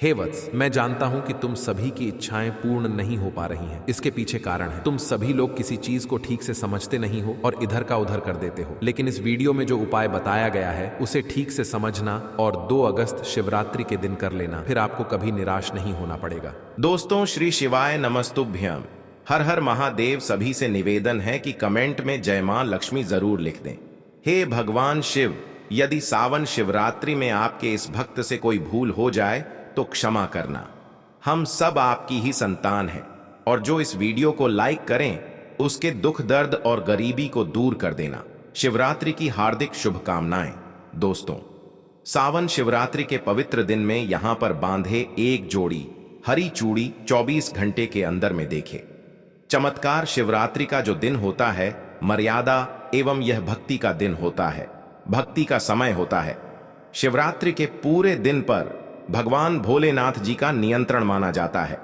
हे वत्स, मैं जानता हूं कि तुम सभी की इच्छाएं पूर्ण नहीं हो पा रही हैं। इसके पीछे कारण है तुम सभी लोग किसी चीज को ठीक से समझते नहीं हो और इधर का उधर कर देते हो। लेकिन इस वीडियो में जो उपाय बताया गया है उसे ठीक से समझना और 2 अगस्त शिवरात्रि के दिन कर लेना, फिर आपको कभी निराश नहीं होना पड़ेगा। दोस्तों, श्री शिवाय नमस्तुभ्यम। हर हर महादेव। सभी से निवेदन है कि कमेंट में जय मां लक्ष्मी जरूर लिख दें। हे भगवान शिव, यदि सावन शिवरात्रि में आपके इस भक्त से कोई भूल हो जाए तो क्षमा करना। हम सब आपकी ही संतान हैं और जो इस वीडियो को लाइक करें उसके दुख दर्द और गरीबी को दूर कर देना। शिवरात्रि की हार्दिक शुभकामनाएं। दोस्तों, सावन शिवरात्रि के पवित्र दिन में यहां पर बांधे एक जोड़ी हरी चूड़ी 24 घंटे के अंदर में देखे। चमत्कार शिवरात्रि का जो दिन होता है, मर्यादा एवं यह भक्ति का दिन होता है, भक्ति का समय होता है। शिवरात्रि के पूरे दिन पर भगवान भोलेनाथ जी का नियंत्रण माना जाता है।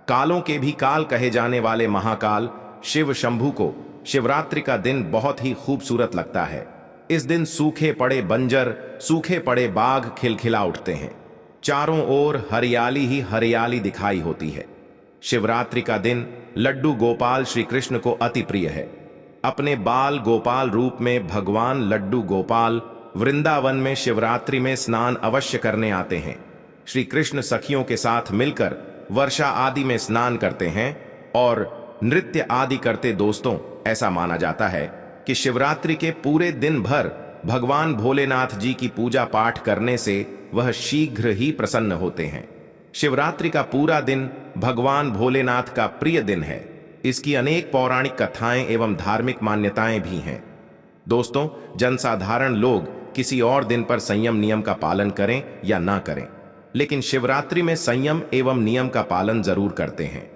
कालों के भी काल कहे जाने वाले महाकाल शिव शंभू को शिवरात्रि का दिन बहुत ही खूबसूरत लगता है। इस दिन सूखे पड़े बंजर, सूखे पड़े बाग खिलखिला उठते हैं। चारों ओर हरियाली ही हरियाली दिखाई होती है। शिवरात्रि का दिन लड्डू गोपाल श्री कृष्ण को अति प्रिय है। अपने बाल गोपाल रूप में भगवान लड्डू गोपाल वृंदावन में शिवरात्रि में स्नान अवश्य करने आते हैं। श्री कृष्ण सखियों के साथ मिलकर वर्षा आदि में स्नान करते हैं और नृत्य आदि करते। दोस्तों, ऐसा माना जाता है कि शिवरात्रि के पूरे दिन भर भगवान भोलेनाथ जी की पूजा पाठ करने से वह शीघ्र ही प्रसन्न होते हैं। शिवरात्रि का पूरा दिन भगवान भोलेनाथ का प्रिय दिन है। इसकी अनेक पौराणिक कथाएं एवं धार्मिक मान्यताएं भी हैं। दोस्तों, जनसाधारण लोग किसी और दिन पर संयम नियम का पालन करें या ना करें, लेकिन शिवरात्रि में संयम एवं नियम का पालन जरूर करते हैं।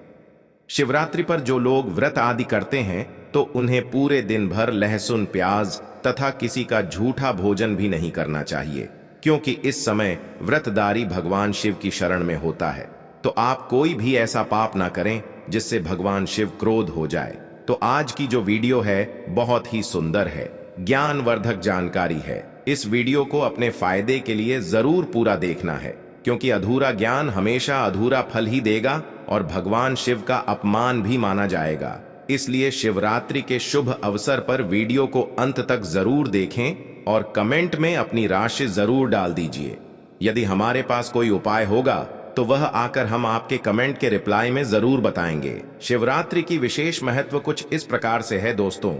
शिवरात्रि पर जो लोग व्रत आदि करते हैं तो उन्हें पूरे दिन भर लहसुन, प्याज तथा किसी का झूठा भोजन भी नहीं करना चाहिए, क्योंकि इस समय व्रतधारी भगवान शिव की शरण में होता है। तो आप कोई भी ऐसा पाप ना करें जिससे भगवान शिव क्रोध हो जाए। तो आज की जो वीडियो है बहुत ही सुंदर है, ज्ञानवर्धक जानकारी है। इस वीडियो को अपने फायदे के लिए जरूर पूरा देखना है, क्योंकि अधूरा ज्ञान हमेशा अधूरा फल ही देगा और भगवान शिव का अपमान भी माना जाएगा। इसलिए शिवरात्रि के शुभ अवसर पर वीडियो को अंत तक जरूर देखें और कमेंट में अपनी राशि जरूर डाल दीजिए। यदि हमारे पास कोई उपाय होगा तो वह आकर हम आपके कमेंट के रिप्लाई में जरूर बताएंगे। शिवरात्रि की विशेष महत्व कुछ इस प्रकार से है। दोस्तों,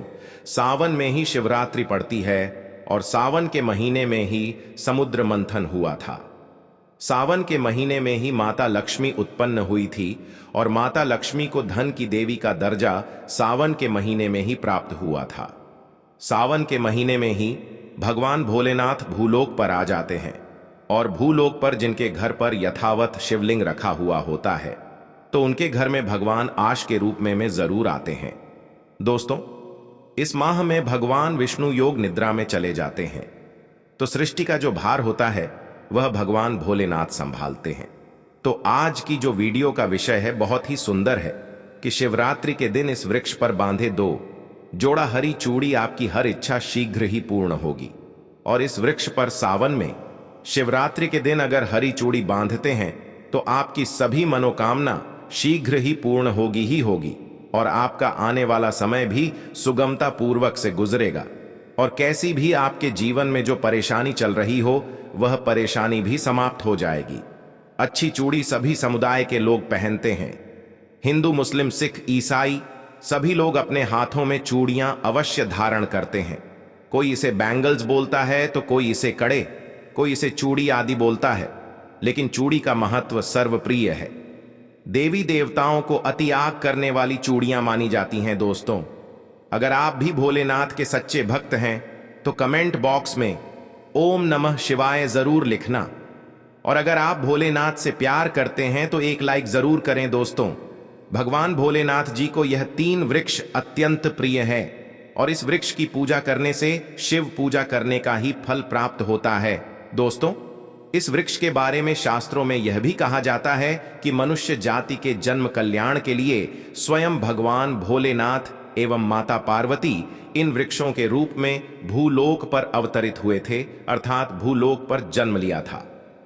सावन में ही शिवरात्रि पड़ती है और सावन के महीने में ही समुद्र मंथन हुआ था। सावन के महीने में ही माता लक्ष्मी उत्पन्न हुई थी और माता लक्ष्मी को धन की देवी का दर्जा सावन के महीने में ही प्राप्त हुआ था। सावन के महीने में ही भगवान भोलेनाथ भूलोक पर आ जाते हैं और भूलोक पर जिनके घर पर यथावत शिवलिंग रखा हुआ होता है तो उनके घर में भगवान आश के रूप में जरूर आते हैं। दोस्तों, इस माह में भगवान विष्णु योग निद्रा में चले जाते हैं, तो सृष्टि का जो भार होता है वह भगवान भोलेनाथ संभालते हैं। तो आज की जो वीडियो का विषय है बहुत ही सुंदर है कि शिवरात्रि के दिन इस वृक्ष पर बांधे 2 जोड़ा हरी चूड़ी आपकी हर इच्छा शीघ्र ही पूर्ण होगी। और इस वृक्ष पर सावन में शिवरात्रि के दिन अगर हरी चूड़ी बांधते हैं तो आपकी सभी मनोकामना शीघ्र ही पूर्ण होगी ही होगी और आपका आने वाला समय भी सुगमता पूर्वक से गुजरेगा। और कैसी भी आपके जीवन में जो परेशानी चल रही हो वह परेशानी भी समाप्त हो जाएगी। अच्छी चूड़ी सभी समुदाय के लोग पहनते हैं। हिंदू, मुस्लिम, सिख, ईसाई सभी लोग अपने हाथों में चूड़ियां अवश्य धारण करते हैं। कोई इसे बैंगल्स बोलता है तो कोई इसे कड़े, कोई इसे चूड़ी आदि बोलता है, लेकिन चूड़ी का महत्व सर्वप्रिय है। देवी देवताओं को अति आग करने वाली चूड़ियां मानी जाती हैं। दोस्तों, अगर आप भी भोलेनाथ के सच्चे भक्त हैं तो कमेंट बॉक्स में ओम नमः शिवाय जरूर लिखना। और अगर आप भोलेनाथ से प्यार करते हैं तो एक लाइक जरूर करें। दोस्तों, भगवान भोलेनाथ जी को यह 3 वृक्ष अत्यंत प्रिय है और इस वृक्ष की पूजा करने से शिव पूजा करने का ही फल प्राप्त होता है। दोस्तों, इस वृक्ष के बारे में शास्त्रों में यह भी कहा जाता है कि मनुष्य जाति के जन्म कल्याण के लिए स्वयं भगवान भोलेनाथ एवं माता पार्वती इन वृक्षों के रूप में भूलोक पर अवतरित हुए थे, अर्थात भूलोक पर जन्म लिया था।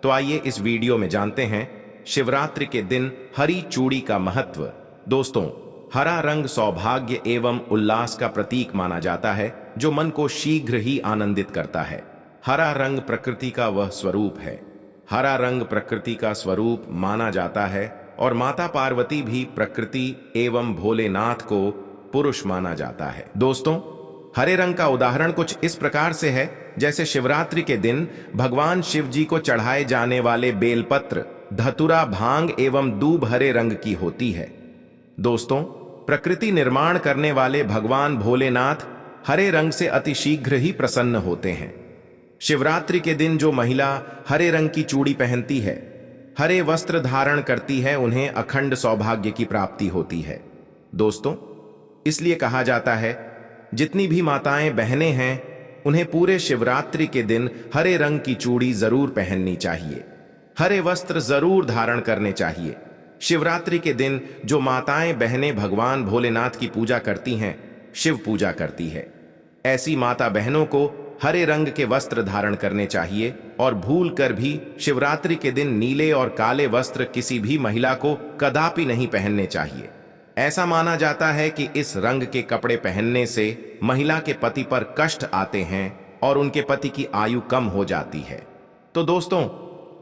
तो आइए इस वीडियो में जानते हैं शिवरात्रि के दिन हरी चूड़ी का महत्व। दोस्तों, हरा रंग सौभाग्य एवं उल्लास का प्रतीक माना जाता है, जो मन को शीघ्र ही आनंदित करता है। हरा रंग प्रकृति का वह स्वरूप है। हरा रंग प्रकृति का स्वरूप माना जाता है और माता पार्वती भी प्रकृति एवं भोलेनाथ को पुरुष माना जाता है। दोस्तों, हरे रंग का उदाहरण कुछ इस प्रकार से है, जैसे शिवरात्रि के दिन भगवान शिव जी को चढ़ाए जाने वाले बेलपत्र, धतुरा, भांग एवं दूब हरे रंग की होती है। दोस्तों, प्रकृति निर्माण करने वाले भगवान भोलेनाथ हरे रंग से अतिशीघ्र ही प्रसन्न होते हैं। शिवरात्रि के दिन जो महिला हरे रंग की चूड़ी पहनती है, हरे वस्त्र धारण करती है, उन्हें अखंड सौभाग्य की प्राप्ति होती है। दोस्तों, इसलिए कहा जाता है, जितनी भी माताएं बहनें हैं, उन्हें पूरे शिवरात्रि के दिन हरे रंग की चूड़ी जरूर पहननी चाहिए, हरे वस्त्र जरूर धारण करने चाहिए। शिवरात्रि के दिन जो माताएं बहनें भगवान भोलेनाथ की पूजा करती हैं, शिव पूजा करती है, ऐसी माता बहनों को हरे रंग के वस्त्र धारण करने चाहिए और भूल कर भी शिवरात्रि के दिन नीले और काले वस्त्र किसी भी महिला को कदापि नहीं पहनने चाहिए। ऐसा माना जाता है कि इस रंग के कपड़े पहनने से महिला के पति पर कष्ट आते हैं और उनके पति की आयु कम हो जाती है। तो दोस्तों,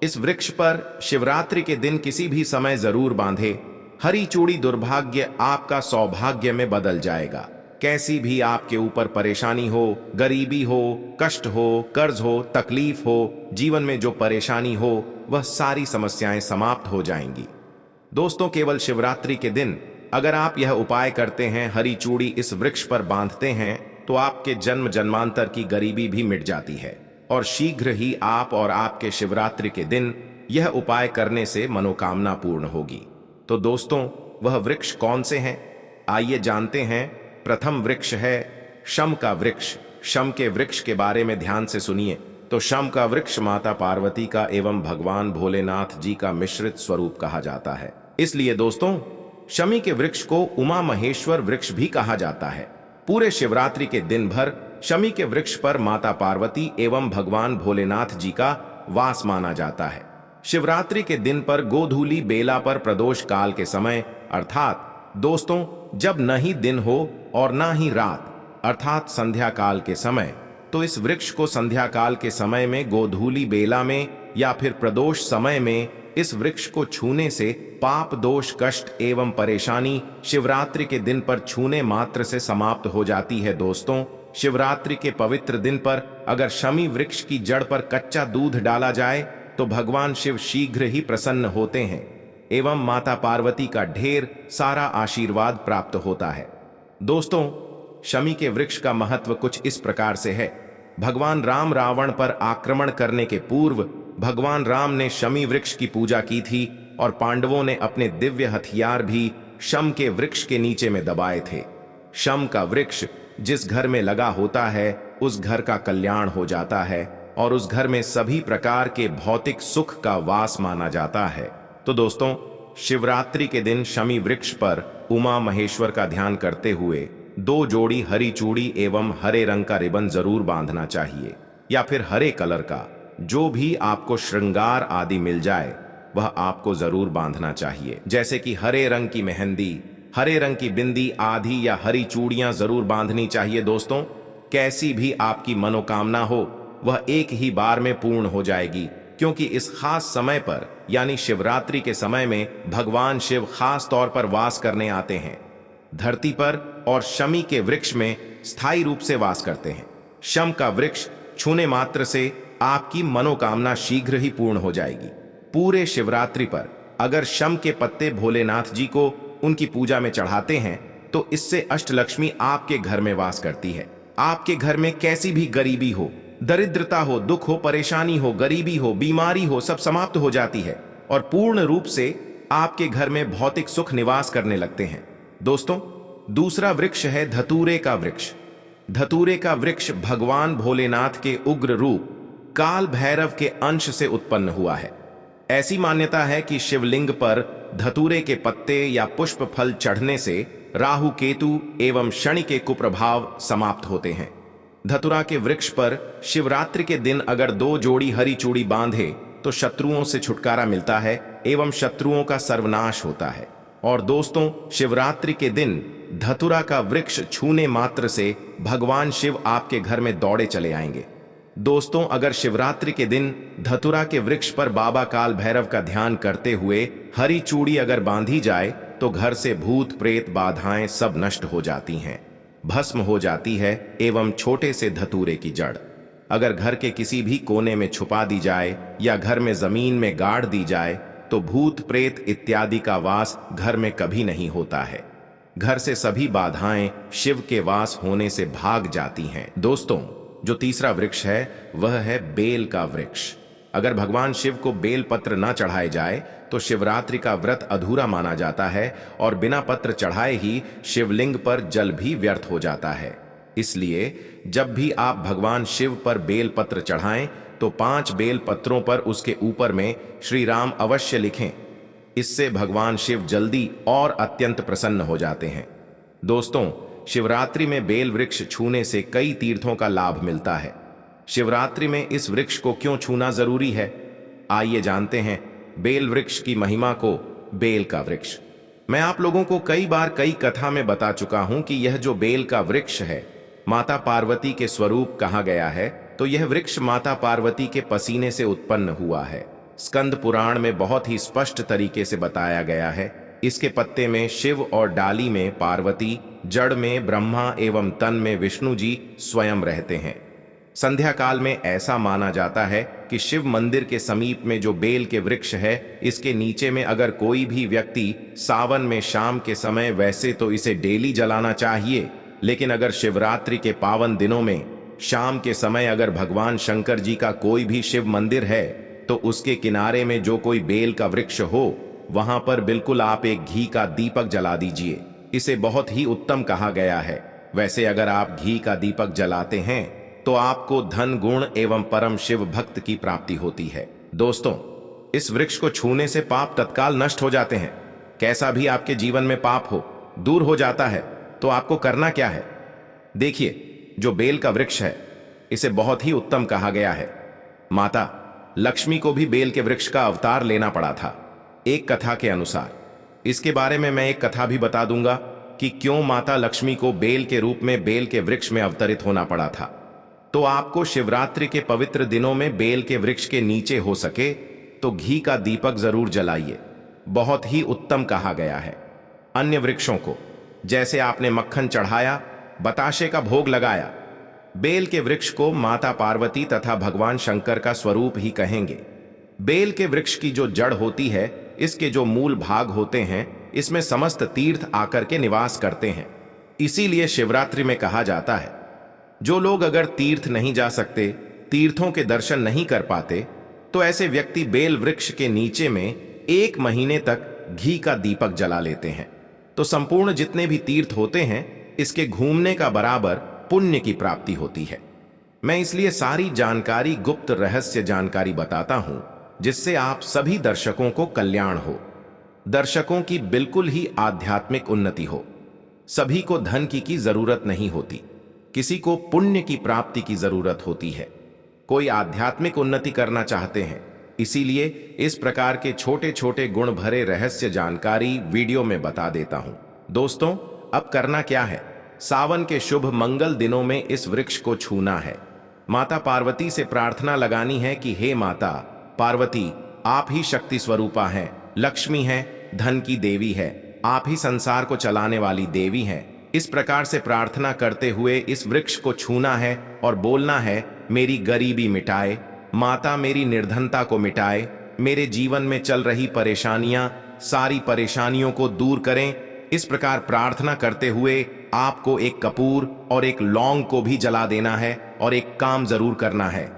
इस वृक्ष पर शिवरात्रि के दिन किसी भी समय जरूर बांधे। हरी चूड़ी दुर्भाग्य आपका सौभाग्य में बदल जाएगा। कैसी भी आपके ऊपर परेशानी हो, गरीबी हो, कष्ट हो, कर्ज हो, तकलीफ हो, जीवन में जो परेशानी हो, वह सारी समस्याएं समाप्त हो जाएंगी। दोस्तों, केवल शिवरात्रि के दिन अगर आप यह उपाय करते हैं, हरी चूड़ी इस वृक्ष पर बांधते हैं, तो आपके जन्म जन्मांतर की गरीबी भी मिट जाती है और शीघ्र ही आप और आपके शिवरात्रि के दिन यह उपाय करने से मनोकामना पूर्ण होगी। तो दोस्तों, वह वृक्ष कौन से हैं? आइए जानते हैं। प्रथम वृक्ष है शम का वृक्ष। शम के वृक्ष के बारे में ध्यान से सुनिए। तो शम का वृक्ष माता पार्वती का एवं भगवान भोलेनाथ जी का मिश्रित स्वरूप कहा जाता है। इसलिए दोस्तों, शमी के वृक्ष को उमा महेश्वर वृक्ष भी कहा जाता है। पूरे शिवरात्रि के दिन भर शमी के वृक्ष पर माता पार्वती एवं भगवान भोलेनाथ जी का वास माना जाता है। शिवरात्रि के दिन पर गोधूली बेला पर प्रदोष काल के समय, अर्थात दोस्तों जब न ही दिन हो और ना ही रात, अर्थात संध्या काल के समय, तो इस वृक्ष को संध्या काल के समय में, गोधूली बेला में या फिर प्रदोष समय में इस वृक्ष को छूने से पाप, दोष, कष्ट एवं परेशानी शिवरात्रि के दिन पर छूने मात्र से समाप्त हो जाती है। दोस्तों, शिवरात्रि के पवित्र दिन पर अगर शमी वृक्ष की जड़ पर कच्चा दूध डाला जाए तो भगवान शिव शीघ्र ही प्रसन्न होते हैं एवं माता पार्वती का ढेर सारा आशीर्वाद प्राप्त होता है। दोस्तों, शमी के वृक्ष का महत्व कुछ इस प्रकार से है। भगवान राम रावण पर आक्रमण करने के पूर्व भगवान राम ने शमी वृक्ष की पूजा की थी और पांडवों ने अपने दिव्य हथियार भी शम के वृक्ष के नीचे में दबाए थे। शम का वृक्ष जिस घर में लगा होता है, उस घर का कल्याण हो जाता है और उस घर में सभी प्रकार के भौतिक सुख का वास माना जाता है। तो दोस्तों, शिवरात्रि के दिन शमी वृक्ष पर उमा महेश्वर का ध्यान करते हुए 2 जोड़ी हरी चूड़ी एवं हरे रंग का रिबन जरूर बांधना चाहिए, या फिर हरे कलर का जो भी आपको श्रृंगार आदि मिल जाए वह आपको जरूर बांधना चाहिए। जैसे कि हरे रंग की मेहंदी, हरे रंग की बिंदी आदि या हरी चूड़ियां जरूर बांधनी चाहिए। दोस्तों, कैसी भी आपकी मनोकामना हो वह एक ही बार में पूर्ण हो जाएगी, क्योंकि इस खास समय पर यानी शिवरात्रि के समय में भगवान शिव खास तौर पर वास करने आते हैं धरती पर और शमी के वृक्ष में स्थायी रूप से वास करते हैं। शम का वृक्ष छूने मात्र से आपकी मनोकामना शीघ्र ही पूर्ण हो जाएगी। पूरे शिवरात्रि पर अगर शम के पत्ते भोलेनाथ जी को उनकी पूजा में चढ़ाते हैं तो इससे अष्टलक्ष्मी आपके घर में वास करती है। आपके घर में कैसी भी गरीबी हो, दरिद्रता हो, दुख हो, परेशानी हो, गरीबी हो, बीमारी हो, सब समाप्त हो जाती है और पूर्ण रूप से आपके घर में भौतिक सुख निवास करने लगते हैं। दोस्तों, दूसरा वृक्ष है धतूरे का वृक्ष। धतूरे का वृक्ष भगवान भोलेनाथ के उग्र रूप काल भैरव के अंश से उत्पन्न हुआ है। ऐसी मान्यता है कि शिवलिंग पर धतूरे के पत्ते या पुष्प फल चढ़ने से राहु, केतु एवं शनि के कुप्रभाव समाप्त होते हैं। धतुरा के वृक्ष पर शिवरात्रि के दिन अगर 2 जोड़ी हरी चूड़ी बांधे तो शत्रुओं से छुटकारा मिलता है एवं शत्रुओं का सर्वनाश होता है। और दोस्तों, शिवरात्रि के दिन धतुरा का वृक्ष छूने मात्र से भगवान शिव आपके घर में दौड़े चले आएंगे। दोस्तों, अगर शिवरात्रि के दिन धतुरा के वृक्ष पर बाबा काल भैरव का ध्यान करते हुए हरी चूड़ी अगर बांधी जाए तो घर से भूत प्रेत बाधाएं सब नष्ट हो जाती हैं, भस्म हो जाती है। एवं छोटे से धतूरे की जड़ अगर घर के किसी भी कोने में छुपा दी जाए या घर में जमीन में गाड़ दी जाए तो भूत प्रेत इत्यादि का वास घर में कभी नहीं होता है। घर से सभी बाधाएं शिव के वास होने से भाग जाती हैं। दोस्तों, जो तीसरा वृक्ष है वह है बेल का वृक्ष। अगर भगवान शिव को बेल पत्र न चढ़ाए जाए तो शिवरात्रि का व्रत अधूरा माना जाता है और बिना पत्र चढ़ाए ही शिवलिंग पर जल भी व्यर्थ हो जाता है। इसलिए जब भी आप भगवान शिव पर बेल पत्र चढ़ाएं तो 5 बेल पत्रों पर उसके ऊपर में श्री राम अवश्य लिखें। इससे भगवान शिव जल्दी और अत्यंत प्रसन्न हो जाते हैं। दोस्तों, शिवरात्रि में बेल वृक्ष छूने से कई तीर्थों का लाभ मिलता है। शिवरात्रि में इस वृक्ष को क्यों छूना जरूरी है, आइए जानते हैं बेल वृक्ष की महिमा को। बेल का वृक्ष मैं आप लोगों को कई बार कई कथा में बता चुका हूं कि यह जो बेल का वृक्ष है माता पार्वती के स्वरूप कहा गया है। तो यह वृक्ष माता पार्वती के पसीने से उत्पन्न हुआ है। स्कंद पुराण में बहुत ही स्पष्ट तरीके से बताया गया है। इसके पत्ते में शिव और डाली में पार्वती, जड़ में ब्रह्मा एवं तन में विष्णु जी स्वयं रहते हैं। संध्या काल में ऐसा माना जाता है कि शिव मंदिर के समीप में जो बेल के वृक्ष है, इसके नीचे में अगर कोई भी व्यक्ति सावन में शाम के समय, वैसे तो इसे डेली जलाना चाहिए, लेकिन अगर शिवरात्रि के पावन दिनों में शाम के समय अगर भगवान शंकर जी का कोई भी शिव मंदिर है तो उसके किनारे में जो कोई बेल का वृक्ष हो वहां पर बिल्कुल आप एक घी का दीपक जला दीजिए। इसे बहुत ही उत्तम कहा गया है। वैसे अगर आप घी का दीपक जलाते हैं तो आपको धन, गुण एवं परम शिव भक्त की प्राप्ति होती है। दोस्तों, इस वृक्ष को छूने से पाप तत्काल नष्ट हो जाते हैं। कैसा भी आपके जीवन में पाप हो, दूर हो जाता है। तो आपको करना क्या है? देखिए, जो बेल का वृक्ष है इसे बहुत ही उत्तम कहा गया है। माता लक्ष्मी को भी बेल के वृक्ष का अवतार लेना पड़ा था एक कथा के अनुसार। इसके बारे में मैं एक कथा भी बता दूंगा कि क्यों माता लक्ष्मी को बेल के रूप में बेल के वृक्ष में अवतरित होना पड़ा था। तो आपको शिवरात्रि के पवित्र दिनों में बेल के वृक्ष के नीचे हो सके तो घी का दीपक जरूर जलाइए। बहुत ही उत्तम कहा गया है। अन्य वृक्षों को जैसे आपने मक्खन चढ़ाया, बताशे का भोग लगाया, बेल के वृक्ष को माता पार्वती तथा भगवान शंकर का स्वरूप ही कहेंगे। बेल के वृक्ष की जो जड़ होती है, इसके जो मूल भाग होते हैं, इसमें समस्त तीर्थ आकर के निवास करते हैं। इसीलिए शिवरात्रि में कहा जाता है, जो लोग अगर तीर्थ नहीं जा सकते, तीर्थों के दर्शन नहीं कर पाते, तो ऐसे व्यक्ति बेल वृक्ष के नीचे में 1 महीने तक घी का दीपक जला लेते हैं। तो संपूर्ण जितने भी तीर्थ होते हैं, इसके घूमने का बराबर पुण्य की प्राप्ति होती है। मैं इसलिए सारी जानकारी, गुप्त रहस्य जानकारी बताता हूं, जिससे आप सभी दर्शकों को कल्याण हो, दर्शकों की बिल्कुल ही आध्यात्मिक उन्नति हो। सभी को धन की जरूरत नहीं होती, किसी को पुण्य की प्राप्ति की जरूरत होती है। कोई आध्यात्मिक उन्नति करना चाहते हैं, इसीलिए इस प्रकार के छोटे छोटे गुण भरे रहस्य जानकारी वीडियो में बता देता हूं। दोस्तों, अब करना क्या है? सावन के शुभ मंगल दिनों में इस वृक्ष को छूना है। माता पार्वती से प्रार्थना लगानी है कि हे माता पार्वती, आप ही शक्ति स्वरूपा हैं, लक्ष्मी हैं, धन की देवी है, आप ही संसार को चलाने वाली देवी हैं। इस प्रकार से प्रार्थना करते हुए इस वृक्ष को छूना है और बोलना है, मेरी गरीबी मिटाए माता, मेरी निर्धनता को मिटाए, मेरे जीवन में चल रही परेशानियां, सारी परेशानियों को दूर करें। इस प्रकार प्रार्थना करते हुए आपको एक कपूर और एक लौंग को भी जला देना है और एक काम जरूर करना है।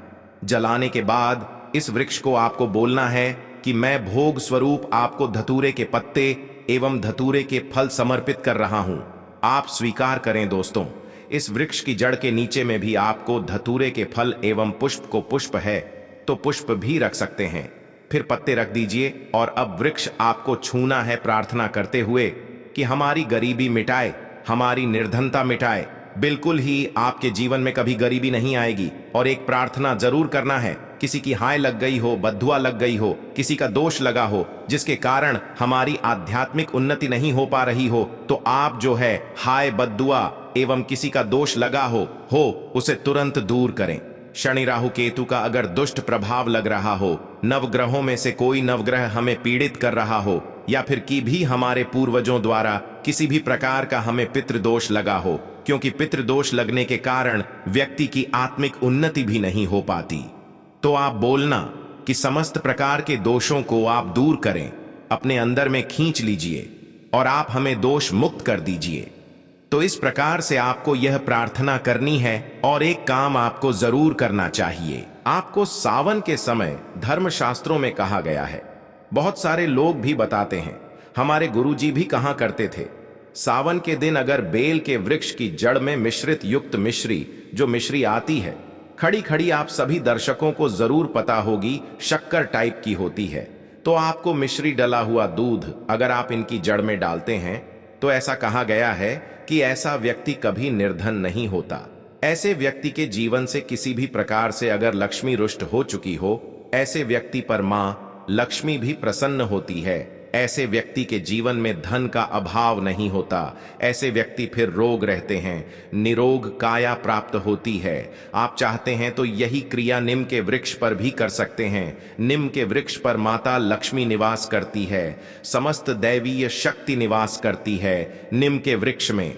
जलाने के बाद इस वृक्ष को आपको बोलना है कि मैं भोग स्वरूप आपको धतूरे के पत्ते एवं धतूरे के फल समर्पित कर रहा हूं, आप स्वीकार करें। दोस्तों, इस वृक्ष की जड़ के नीचे में भी आपको धतूरे के फल एवं पुष्प को, पुष्प है तो पुष्प भी रख सकते हैं, फिर पत्ते रख दीजिए। और अब वृक्ष आपको छूना है प्रार्थना करते हुए कि हमारी गरीबी मिटाए, हमारी निर्धनता मिटाए, बिल्कुल ही आपके जीवन में कभी गरीबी नहीं आएगी। और एक प्रार्थना जरूर करना है, किसी की हाय लग गई हो, बद्दुआ लग गई हो, किसी का दोष लगा हो, जिसके कारण हमारी आध्यात्मिक उन्नति नहीं हो पा रही हो, तो आप जो है हाय बद्दुआ एवं किसी का दोष लगा हो उसे तुरंत दूर करें। शनि राहु केतु का अगर दुष्ट प्रभाव लग रहा हो, नवग्रहों में से कोई नवग्रह हमें पीड़ित कर रहा हो, या फिर कि भी हमारे पूर्वजों द्वारा किसी भी प्रकार का हमें पितृदोष लगा हो, क्योंकि पितृदोष लगने के कारण व्यक्ति की आत्मिक उन्नति भी नहीं हो पाती, तो आप बोलना कि समस्त प्रकार के दोषों को आप दूर करें, अपने अंदर में खींच लीजिए और आप हमें दोष मुक्त कर दीजिए। तो इस प्रकार से आपको यह प्रार्थना करनी है और एक काम आपको जरूर करना चाहिए। आपको सावन के समय धर्मशास्त्रों में कहा गया है, बहुत सारे लोग भी बताते हैं, हमारे गुरुजी भी कहा करते थे, सावन के दिन अगर बेल के वृक्ष की जड़ में मिश्रित युक्त मिश्री, जो मिश्री आती है खड़ी खड़ी, आप सभी दर्शकों को जरूर पता होगी शक्कर टाइप की होती है, तो आपको मिश्री डला हुआ दूध अगर आप इनकी जड़ में डालते हैं तो ऐसा कहा गया है कि ऐसा व्यक्ति कभी निर्धन नहीं होता। ऐसे व्यक्ति के जीवन से किसी भी प्रकार से अगर लक्ष्मी रुष्ट हो चुकी हो, ऐसे व्यक्ति पर मां लक्ष्मी भी प्रसन्न होती है। ऐसे व्यक्ति के जीवन में धन का अभाव नहीं होता। ऐसे व्यक्ति फिर रोग रहते हैं, निरोग काया प्राप्त होती है। आप चाहते हैं तो यही क्रिया नीम के वृक्ष पर भी कर सकते हैं। नीम के वृक्ष पर माता लक्ष्मी निवास करती है, समस्त दैवीय शक्ति निवास करती है नीम के वृक्ष में।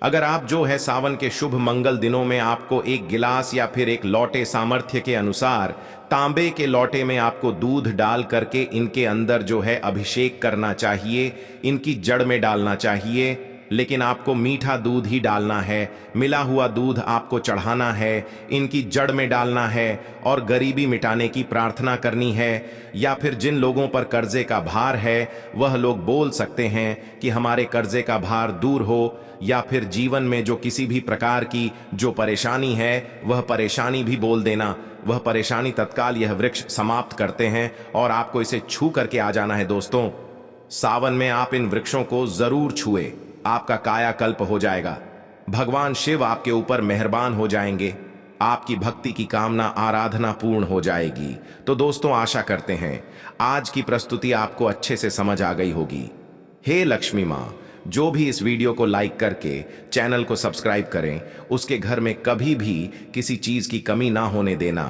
अगर आप जो है सावन के शुभ मंगल दिनों में आपको एक गिलास या फिर एक लोटे सामर्थ्य के अनुसार तांबे के लोटे में आपको दूध डाल करके इनके अंदर जो है अभिषेक करना चाहिए, इनकी जड़ में डालना चाहिए, लेकिन आपको मीठा दूध ही डालना है, मिला हुआ दूध आपको चढ़ाना है, इनकी जड़ में डालना है और गरीबी मिटाने की प्रार्थना करनी है। या फिर जिन लोगों पर कर्जे का भार है वह लोग बोल सकते हैं कि हमारे कर्जे का भार दूर हो, या फिर जीवन में जो किसी भी प्रकार की जो परेशानी है वह परेशानी भी बोल देना, वह परेशानी तत्काल यह वृक्ष समाप्त करते हैं और आपको इसे छू करके आ जाना है। दोस्तों, सावन में आप इन वृक्षों को जरूर छुए, आपका कायाकल्प हो जाएगा, भगवान शिव आपके ऊपर मेहरबान हो जाएंगे, आपकी भक्ति की कामना आराधना पूर्ण हो जाएगी। तो दोस्तों, आशा करते हैं आज की प्रस्तुति आपको अच्छे से समझ आ गई होगी। हे लक्ष्मी माँ, जो भी इस वीडियो को लाइक करके चैनल को सब्सक्राइब करें, उसके घर में कभी भी किसी चीज की कमी ना होने देना।